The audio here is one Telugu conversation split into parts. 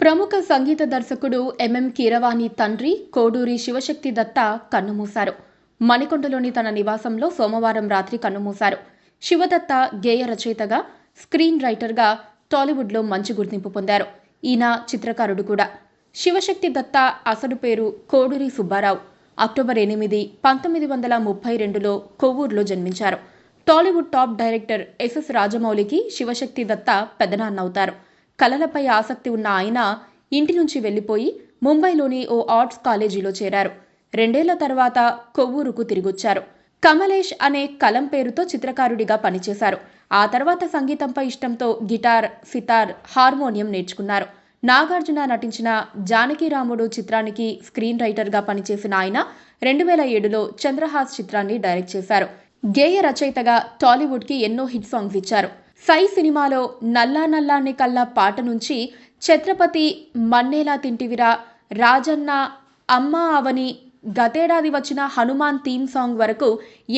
ప్రముఖ సంగీత దర్శకుడు ఎంఎం కీరవాణి తండ్రి కోడూరి శివశక్తి దత్త కన్నుమూశారు. మణికొండలోని తన నివాసంలో సోమవారం రాత్రి కన్నుమూశారు. శివదత్త గేయ రచయితగా, స్క్రీన్ రైటర్గా టాలీవుడ్లో మంచి గుర్తింపు పొందారు. ఈయన చిత్రకారుడు కూడా. శివశక్తి దత్త అసలు పేరు కోడూరి సుబ్బారావు. అక్టోబర్ 8, 1932లో కొవ్వూరులో జన్మించారు. టాలీవుడ్ టాప్ డైరెక్టర్ ఎస్ఎస్ రాజమౌళికి శివశక్తి దత్త పెదనాన్నవుతారు. కళలపై ఆసక్తి ఉన్న ఆయన ఇంటి నుంచి వెళ్లిపోయి ముంబైలోని ఓ ఆర్ట్స్ కాలేజీలో చేరారు. 2 ఏళ్ల తర్వాత కొవ్వూరుకు తిరిగొచ్చారు. కమలేష్ అనే కలం పేరుతో చిత్రకారుడిగా పనిచేశారు. ఆ తర్వాత సంగీతంపై ఇష్టంతో గిటార్, సితార్, హార్మోనియం నేర్చుకున్నారు. నాగార్జున నటించిన జానకిరాముడు చిత్రానికి స్క్రీన్ రైటర్గా పనిచేసిన ఆయన 2007లో చంద్రహాస్ చిత్రాన్ని డైరెక్ట్ చేశారు. గేయ రచయితగా టాలీవుడ్కి ఎన్నో హిట్ సాంగ్స్ ఇచ్చారు. సై సినిమాలో నల్లా నల్లాని కల్లా పాట నుంచి ఛత్రపతి, మన్నేలా తింటివిరా, రాజన్న, అమ్మా అవని, గతేడాది వచ్చిన హనుమాన్ థీమ్ సాంగ్ వరకు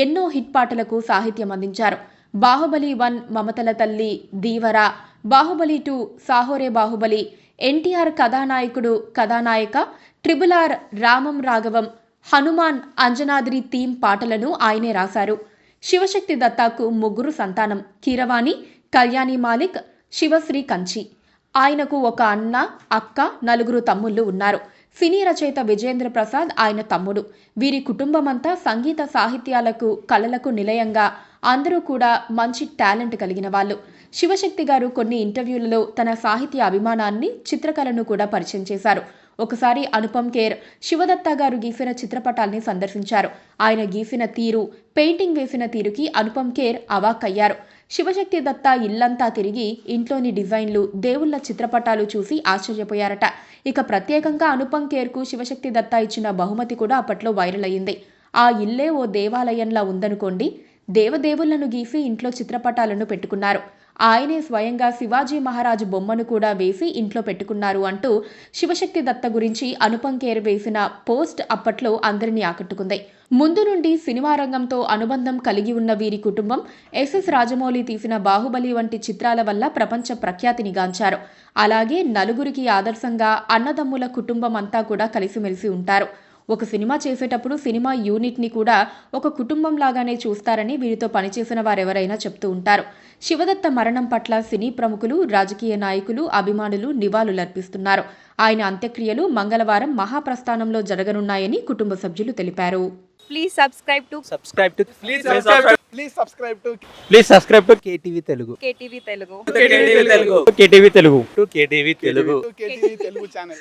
ఎన్నో హిట్ పాటలకు సాహిత్యం అందించారు. బాహుబలి 1 మమతల తల్లి, దీవరా, బాహుబలి 2 సాహోరే బాహుబలి, ఎన్టీఆర్ కథానాయకుడు కథానాయక, RRR రామం రాఘవం, హనుమాన్, అంజనాద్రి థీమ్ పాటలను ఆయనే రాశారు. శివశక్తి దత్తాకు 3 సంతానం. కీరవాణి, కళ్యాణి మాలిక్, శివశ్రీ కంచి. ఆయనకు ఒక అన్న, అక్క, 4 తమ్ముళ్ళు ఉన్నారు. సినీ రచయిత విజయేంద్ర ప్రసాద్ ఆయన తమ్ముడు. వీరి కుటుంబమంతా సంగీత సాహిత్యాలకు, కళలకు నిలయంగా, అందరూ కూడా మంచి టాలెంట్ కలిగిన వాళ్ళు. శివశక్తి గారు కొన్ని ఇంటర్వ్యూలలో తన సాహిత్య అభిమానాన్ని, చిత్రకళను కూడా పరిచయం చేశారు. ఒకసారి అనుపమ్ ఖేర్ శివదత్త గారు గీసిన చిత్రపటాల్ని సందర్శించారు. ఆయన గీసిన తీరు, పెయింటింగ్ వేసిన తీరుకి అనుపమ్ ఖేర్ అవాక్కయ్యారు. శివశక్తి దత్త ఇల్లంతా తిరిగి ఇంట్లోని డిజైన్లు, దేవుళ్ల చిత్రపటాలు చూసి ఆశ్చర్యపోయారట. ఇక ప్రత్యేకంగా అనుపమ్ ఖేర్కు శివశక్తి దత్త ఇచ్చిన బహుమతి కూడా అప్పట్లో వైరల్ అయ్యింది. ఆ ఇల్లే ఓ దేవాలయంలా ఉందనుకోండి. దేవదేవుళ్లను గీసి ఇంట్లో చిత్రపటాలను పెట్టుకున్నారు. ఆయనే స్వయంగా శివాజీ మహారాజు బొమ్మను కూడా వేసి ఇంట్లో పెట్టుకున్నారు అంటూ శివశక్తి దత్త గురించి అనుపమ్ ఖేర్ వేసిన పోస్ట్ అప్పట్లో అందరినీ ఆకట్టుకుంది. ముందు నుండి సినిమా రంగంతో అనుబంధం కలిగి ఉన్న వీరి కుటుంబం ఎస్ఎస్ రాజమౌళి తీసిన బాహుబలి వంటి చిత్రాల వల్ల ప్రపంచ ప్రఖ్యాతిని గాంచారు. అలాగే నలుగురికి ఆదర్శంగా అన్నదమ్ముల కుటుంబం అంతా కూడా కలిసిమెలిసి ఉంటారు. ఒక సినిమా చేసేటప్పుడు సినిమా యూనిట్ని కూడా ఒక కుటుంబం లాగానే చూస్తారని వీరితో పనిచేసిన వారెవరైనా చెప్తూ ఉంటారు. శివదత్త మరణం పట్ల సినీ ప్రముఖులు, రాజకీయ నాయకులు, అభిమానులు నివాళులర్పిస్తున్నారు. ఆయన అంత్యక్రియలు మంగళవారం మహాప్రస్థానంలో జరగనున్నాయని కుటుంబ సభ్యులు తెలిపారు. Please subscribe to KTV Telugu. KTV Telugu. KTV Telugu. KTV Telugu channel.